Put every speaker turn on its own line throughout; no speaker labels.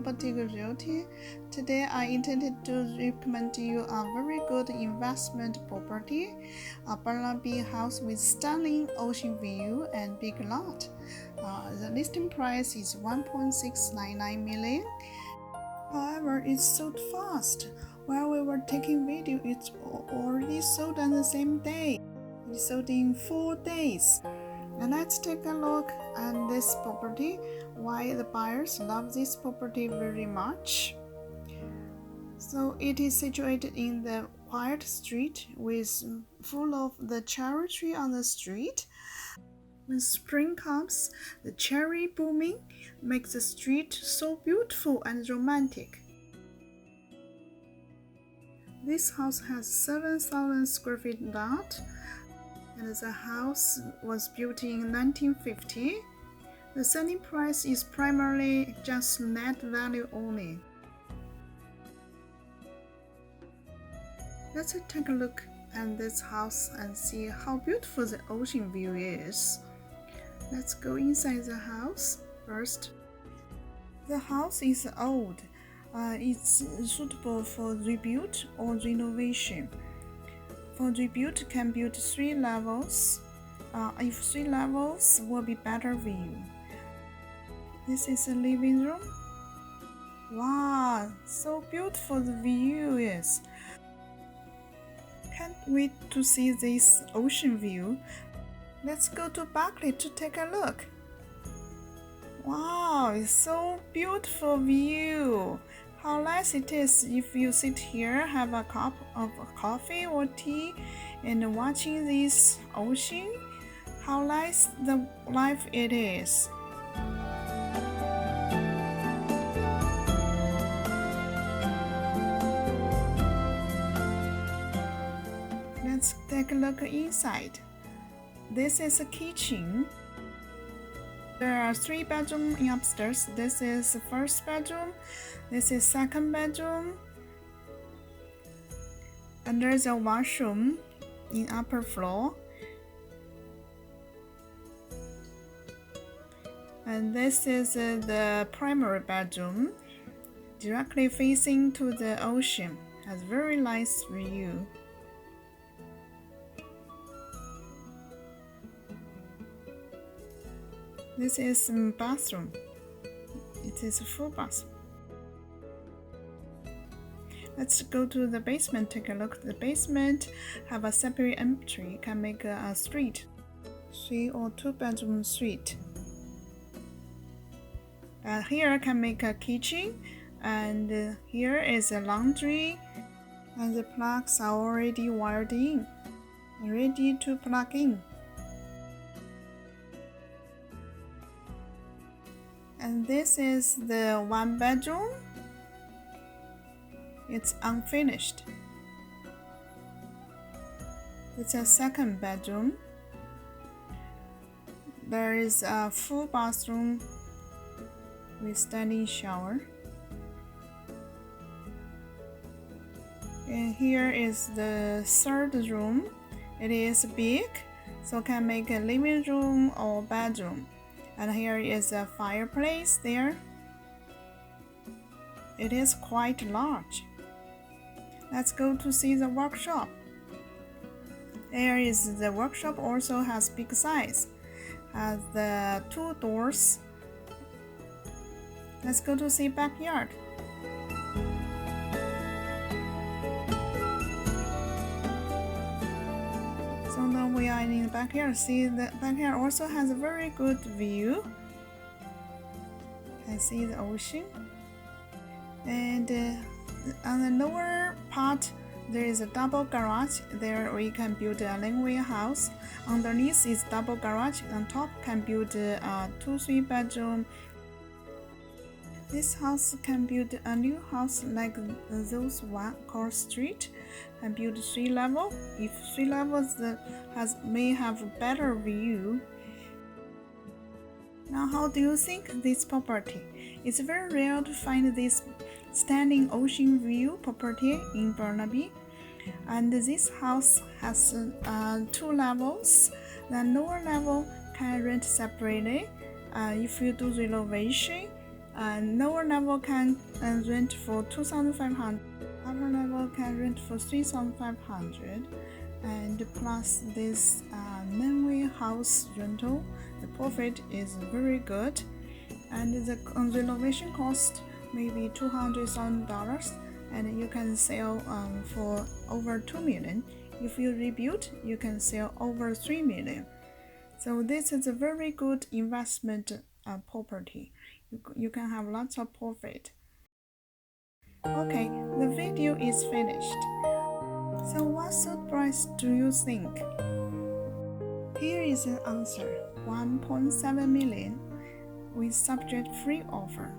Property Realty. Today I intended to recommend to you a very good investment property, a Burnaby house with stunning ocean view and big lot. The listing price is 1.699 million. However, it sold fast. While we were taking video, it's already sold on the same day. It sold in 4 days. And let's take a look at this property, why the buyers love this property very much. So it is situated in the quiet street with full of the cherry tree on the street. When spring comes, the cherry blooming makes the street so beautiful and romantic. This house has 7,000 square feet lot, and the house was built in 1950. The selling price is primarily just net value only. Let's take a look at this house and see how beautiful the ocean view is. Let's go inside the house first. The house is old. It's suitable for rebuild or renovation. For rebuild, can build 3 levels. If 3 levels will be better view. This is the living room. Wow, so beautiful the view is. Can't wait to see this ocean view. Let's go to balcony to take a look. Wow, it's so beautiful view. How nice it is if you sit here, have a cup of coffee or tea and watching this ocean. How nice the life it is. Let's take a look inside. This is a kitchen. There are 3 bedrooms in upstairs. This is the first bedroom. This is second bedroom. And there's a washroom in upper floor. And this is the primary bedroom, directly facing to the ocean. Has very nice view. This is a bathroom. It is a full bathroom. Let's go to the basement, take a look. The basement have a separate entry, can make a suite, 3 or 2 bedroom suite. Here can make a kitchen, and here is a laundry, and the plugs are already wired in, ready to plug in. And this is the 1 bedroom. It's unfinished. It's a second bedroom. There is a full bathroom with standing shower. And here is the third room. It is big, so can make a living room or bedroom. And here is a fireplace there. It is quite large. Let's go to see the workshop. There is the workshop, also has big size. Has the 2 doors. Let's go to see backyard. So now we are in the backyard. See, the backyard also has a very good view. Can see the ocean. And on the lower part, there is a double garage. There we can build a laneway house. Underneath is double garage. On top can build a 2-3 bedroom. This house can build a new house like those one across street, and build 3 levels. If 3 levels may have a better view. Now, how do you think this property? It's very rare to find this standing ocean view property in Burnaby. And this house has 2 levels. The lower level can rent separately. If you do renovation, Lower level can rent for 2,500. Upper level can rent for 3,500. And plus this Nanway house rental, the profit is very good, and the renovation cost maybe $200,000, and you can sell for over 2 million. If you rebuild, you can sell over 3 million. So this is a very good investment property. You can have lots of profit. Okay, the video is finished. So what sold price do you think? Here is an answer: 1.7 million with subject free offer.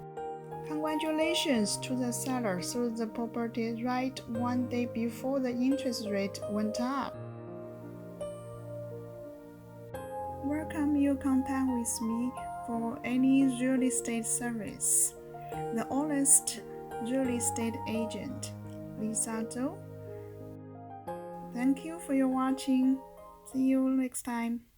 Congratulations to the seller, sold the property right one day before the interest rate went up. Welcome your contact with me for any real estate service. The honest real estate agent, Lisa Zhou. Thank you for your watching. See you next time.